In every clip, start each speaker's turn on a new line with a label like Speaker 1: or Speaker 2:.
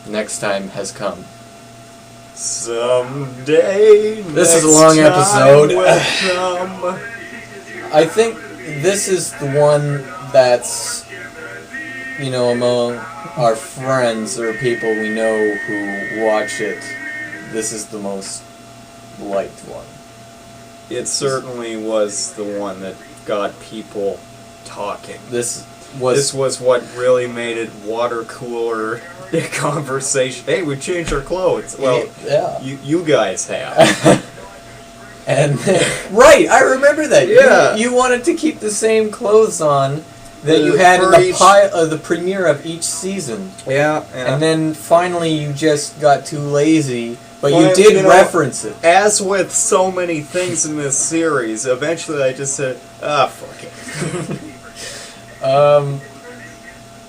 Speaker 1: next time has come.
Speaker 2: Someday.
Speaker 1: This is a long episode. I think this is the one that's, among our friends or people we know who watch it, this is the most liked one.
Speaker 2: It certainly was the one that got people talking. This was what really made it water cooler conversation. Hey, we changed our clothes. Well,
Speaker 1: yeah.
Speaker 2: You guys have.
Speaker 1: And right, I remember that.
Speaker 2: Yeah.
Speaker 1: You wanted to keep the same clothes on that you had in the premiere of each season.
Speaker 2: Yeah.
Speaker 1: And then finally you just got too lazy, but you did reference it.
Speaker 2: As with so many things in this series, eventually I just said, fuck it.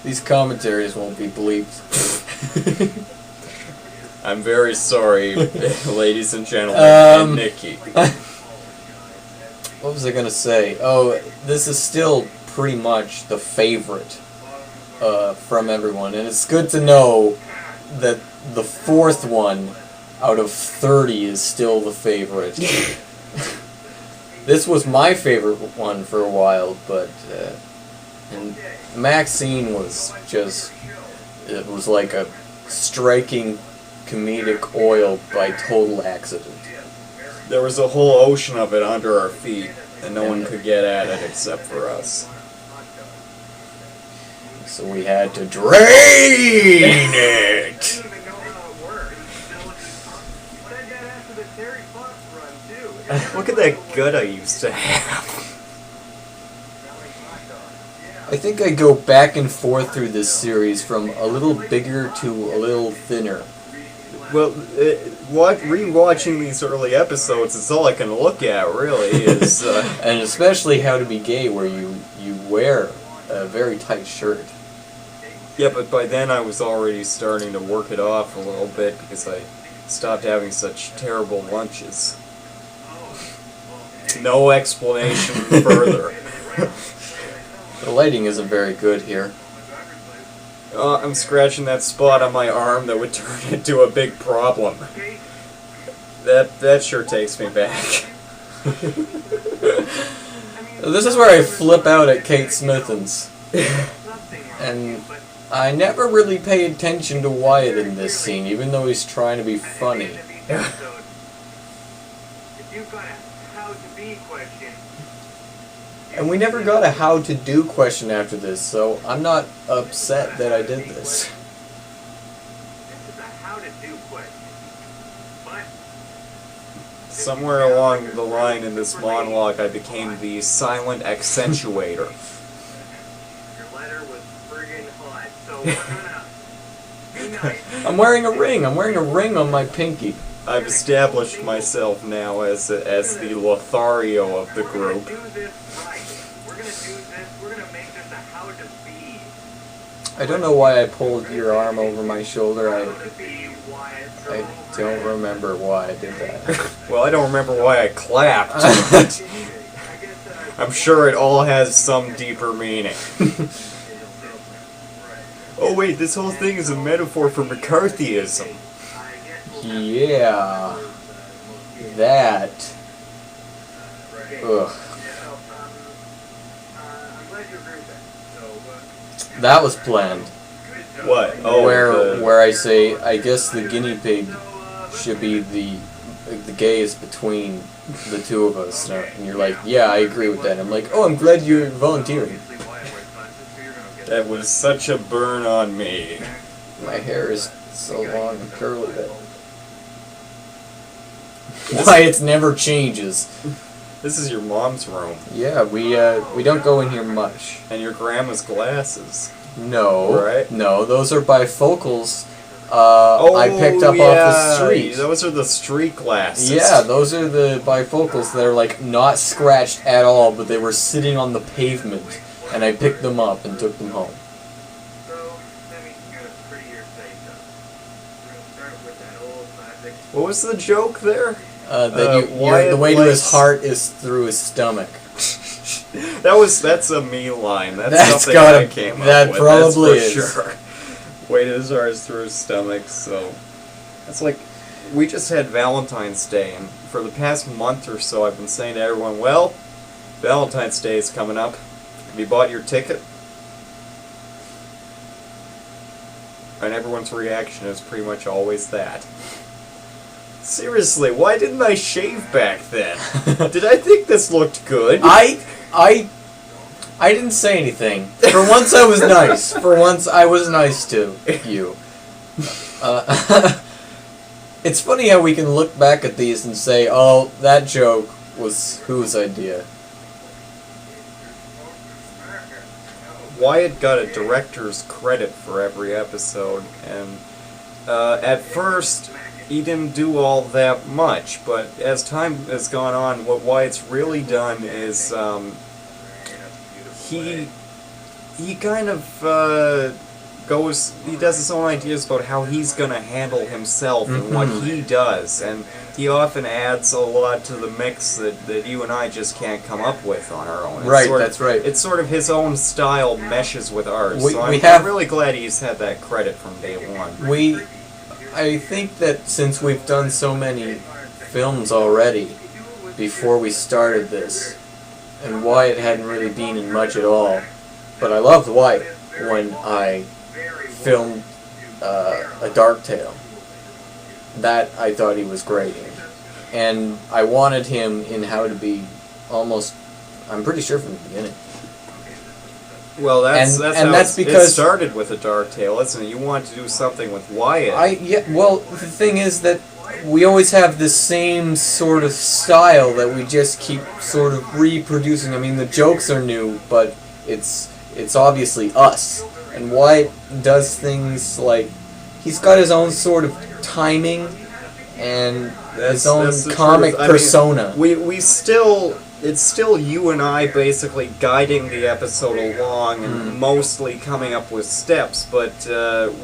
Speaker 1: These commentaries won't be bleeped.
Speaker 2: I'm very sorry, ladies and gentlemen, and Nikki.
Speaker 1: What was I gonna say? Oh, this is still pretty much the favorite from everyone, and it's good to know that the fourth one out of 30 is still the favorite. This was my favorite one for a while, but and Maxine was just, it was like a striking comedic oil by total accident.
Speaker 2: There was a whole ocean of it under our feet, and no one could get at it except for us.
Speaker 1: So we had to drain it!
Speaker 2: Look at that gut I used to have.
Speaker 1: I think I go back and forth through this series from a little bigger to a little thinner.
Speaker 2: Well, rewatching these early episodes, it's all I can look at, really, is...
Speaker 1: and especially How to Be Gay, where you wear a very tight shirt.
Speaker 2: Yeah, but by then I was already starting to work it off a little bit, because I stopped having such terrible lunches. No explanation further.
Speaker 1: The lighting isn't very good here.
Speaker 2: I'm scratching that spot on my arm that would turn into a big problem. That sure takes me back.
Speaker 1: This is where I flip out at Kate Smithens. And I never really pay attention to Wyatt in this scene, even though he's trying to be funny. And we never got a how to do question after this, so I'm not upset that I did this.
Speaker 2: Somewhere along the line in this monologue, I became the silent accentuator.
Speaker 3: Your letter was friggin' hot, so we're gonna...
Speaker 1: I'm wearing a ring. I'm wearing a ring on my pinky.
Speaker 2: I've established myself now as the Lothario of the group.
Speaker 1: I don't know why I pulled your arm over my shoulder. I don't remember why I did that.
Speaker 2: Well, I don't remember why I clapped. I'm sure it all has some deeper meaning. Oh wait, this whole thing is a metaphor for McCarthyism.
Speaker 1: Yeah. That. Ugh. That was planned.
Speaker 2: What? Oh,
Speaker 1: where I say, I guess the guinea pig should be the gayest between the two of us. And you're like, yeah, I agree with that. I'm like, oh, I'm glad you're volunteering.
Speaker 2: That was such a burn on me.
Speaker 1: My hair is so long and curly that Wyatt never changes.
Speaker 2: This is your mom's room.
Speaker 1: Yeah, we don't go in here much.
Speaker 2: And your grandma's glasses.
Speaker 1: No.
Speaker 2: Right?
Speaker 1: No, those are bifocals I picked up off the street.
Speaker 2: Those are the street glasses.
Speaker 1: Yeah, those are the bifocals that are like not scratched at all, but they were sitting on the pavement. And I picked them up and took them home.
Speaker 2: What was the joke there?
Speaker 1: The way to his heart is through his stomach.
Speaker 2: That's a me line. That's something
Speaker 1: gotta,
Speaker 2: I came up
Speaker 1: that
Speaker 2: with.
Speaker 1: probably
Speaker 2: that's for
Speaker 1: is.
Speaker 2: Sure. weighted his arms through his stomach, so... It's like, we just had Valentine's Day, and for the past month or so I've been saying to everyone, well, Valentine's Day is coming up. Have you bought your ticket? And everyone's reaction is pretty much always that. Seriously, why didn't I shave back then? Did I think this looked good?
Speaker 1: I didn't say anything. For once I was nice. For once I was nice to you. It's funny how we can look back at these and say, oh, that joke was whose idea?
Speaker 2: Wyatt got a director's credit for every episode, and at first he didn't do all that much, but as time has gone on, what Wyatt's really done is he kind of he does his own ideas about how he's going to handle himself and what he does, and he often adds a lot to the mix that you and I just can't come up with on our own.
Speaker 1: That's right.
Speaker 2: It's sort of his own style meshes with ours, so I'm really glad he's had that credit from day one.
Speaker 1: I think that since we've done so many films already before we started this, and Wyatt hadn't really been in much at all, but I loved Wyatt when I filmed A Dark Tale. That I thought he was great in. And I wanted him in How to Be almost, I'm pretty sure from the beginning.
Speaker 2: Well, that's because it started with A Dark Tale, isn't it? You wanted to do something with Wyatt.
Speaker 1: Well, the thing is that we always have the same sort of style that we just keep sort of reproducing. I mean, the jokes are new, but it's obviously us. And Wyatt does things like, he's got his own sort of timing and his own comic persona.
Speaker 2: I mean, it's still you and I basically guiding the episode along and mostly coming up with steps, but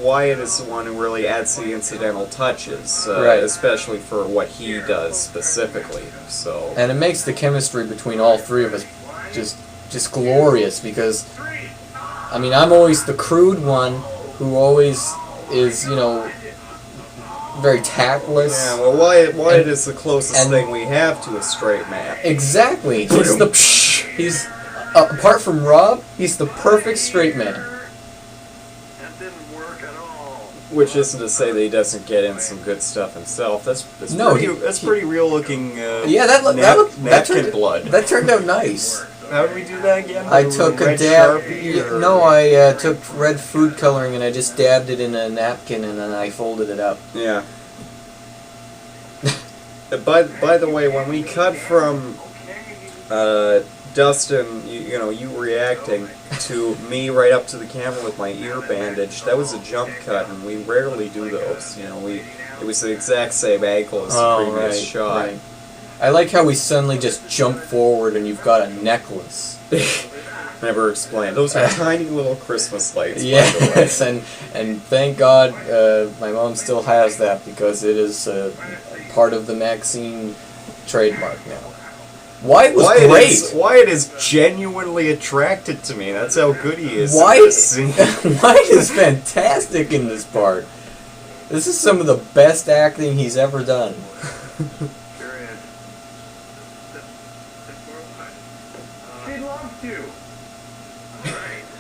Speaker 2: Wyatt is the one who really adds the incidental touches, especially for what he does specifically. So,
Speaker 1: and it makes the chemistry between all three of us just glorious, because I mean, I'm always the crude one who always is, very tactless.
Speaker 2: Yeah, well, Wyatt is the closest thing we have to a straight man.
Speaker 1: Exactly. He's apart from Rob, he's the perfect straight man.
Speaker 3: That didn't work at all.
Speaker 2: Which isn't to say that he doesn't get in some good stuff himself. That's pretty real looking. Napkin blood.
Speaker 1: That turned out nice.
Speaker 2: How did we do that again?
Speaker 1: I took a dab. I took red food coloring and I just dabbed it in a napkin and then I folded it up.
Speaker 2: Yeah. By the way, when we cut from Dustin, you reacting to me right up to the camera with my ear bandaged, that was a jump cut, and we rarely do those. It was the exact same angle as the previous shot.
Speaker 1: Right. I like how we suddenly just jump forward and you've got a necklace.
Speaker 2: Never explained. Those are tiny little Christmas lights.
Speaker 1: Yes, and thank God my mom still has that, because it is part of the Maxine trademark now. Wyatt was great.
Speaker 2: Wyatt is genuinely attracted to me. That's how good he is.
Speaker 1: Wyatt is fantastic in this part. This is some of the best acting he's ever done.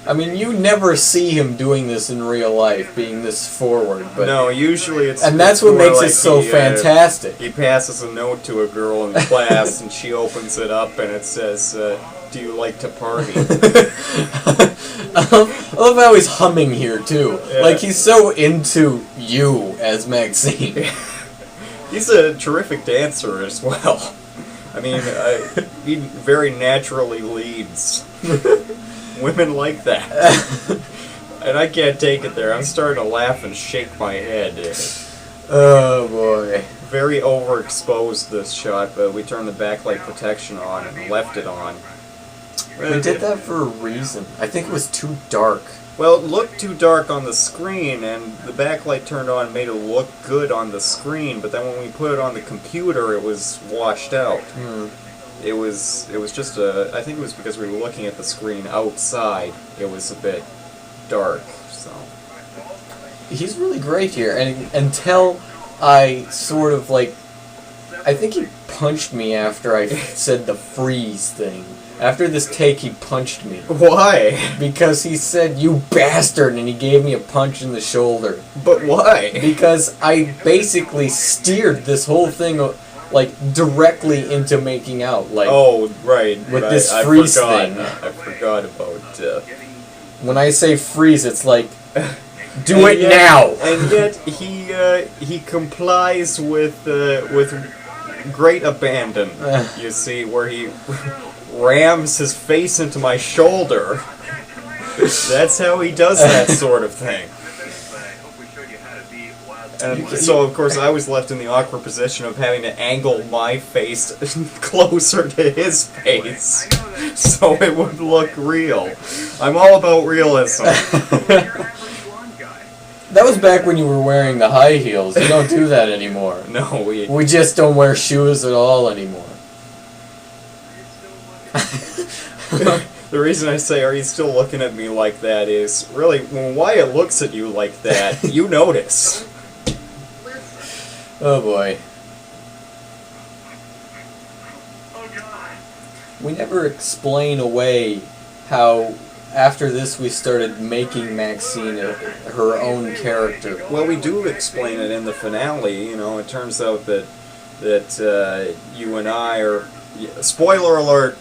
Speaker 1: I mean, you never see him doing this in real life, being this forward. But
Speaker 2: no, usually it's...
Speaker 1: And that's what makes it so fantastic.
Speaker 2: He passes a note to a girl in class, and she opens it up, and it says, do you like to party?
Speaker 1: I love how he's humming here, too. Yeah. Like, he's so into you as Maxine.
Speaker 2: He's a terrific dancer as well. I mean, he very naturally leads. Women like that. And I can't take it there. I'm starting to laugh and shake my head.
Speaker 1: Oh, boy.
Speaker 2: Very overexposed, this shot, but we turned the backlight protection on and left it on.
Speaker 1: We did that for a reason. I think it was too dark.
Speaker 2: Well, it looked too dark on the screen, and the backlight turned on and made it look good on the screen, but then when we put it on the computer, it was washed out. It was just I think it was because we were looking at the screen outside. It was a bit dark, so.
Speaker 1: he's really great here, and until I sort of like, I think he punched me after I said the freeze thing. After this take, he punched me.
Speaker 2: Why?
Speaker 1: Because he said, "You bastard," and he gave me a punch in the shoulder.
Speaker 2: But why?
Speaker 1: Because I basically steered this whole thing, like, directly into making out. Like,
Speaker 2: oh, right.
Speaker 1: With this freeze thing.
Speaker 2: I forgot about...
Speaker 1: When I say freeze, it's like, do it now!
Speaker 2: And yet, he complies with great abandon, you see, where he rams his face into my shoulder. That's how he does that sort of thing. And so, of course, I was left in the awkward position of having to angle my face closer to his face so it would look real. I'm all about realism.
Speaker 1: That was back when you were wearing the high heels. You don't do that anymore.
Speaker 2: No,
Speaker 1: we just don't wear shoes at all anymore.
Speaker 2: The reason I say, are you still looking at me like that, is, really, when Wyatt looks at you like that, you notice.
Speaker 1: Oh boy.
Speaker 3: Oh God.
Speaker 1: We never explain away how, after this, we started making Maxine her own character.
Speaker 2: Well, we do explain it in the finale. You know, it turns out that you and I are... Spoiler alert!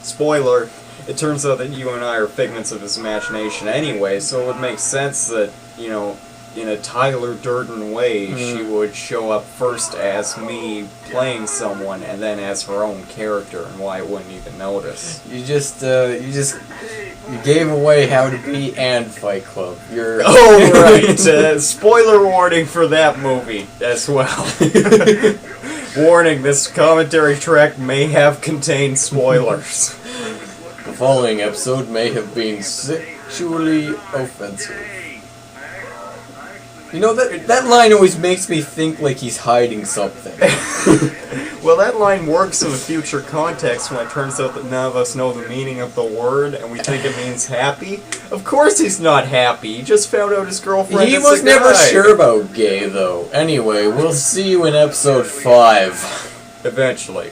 Speaker 2: Spoiler! It turns out that you and I are figments of his imagination anyway, so it would make sense that, you know, in a Tyler Durden way, she would show up first as me playing someone, and then as her own character, and Wyatt wouldn't even notice.
Speaker 1: You gave away How to Be and Fight Club. You're
Speaker 2: oh right, spoiler warning for that movie as well. Warning: this commentary track may have contained spoilers.
Speaker 1: The following episode may have been sexually offensive. You know, that line always makes me think like he's hiding something.
Speaker 2: Well, that line works in a future context when it turns out that none of us know the meaning of the word and we think it means happy. Of course he's not happy. He just found out his girlfriend is a guy.
Speaker 1: He was never sure about gay, though. Anyway, we'll see you in episode 5.
Speaker 2: Eventually.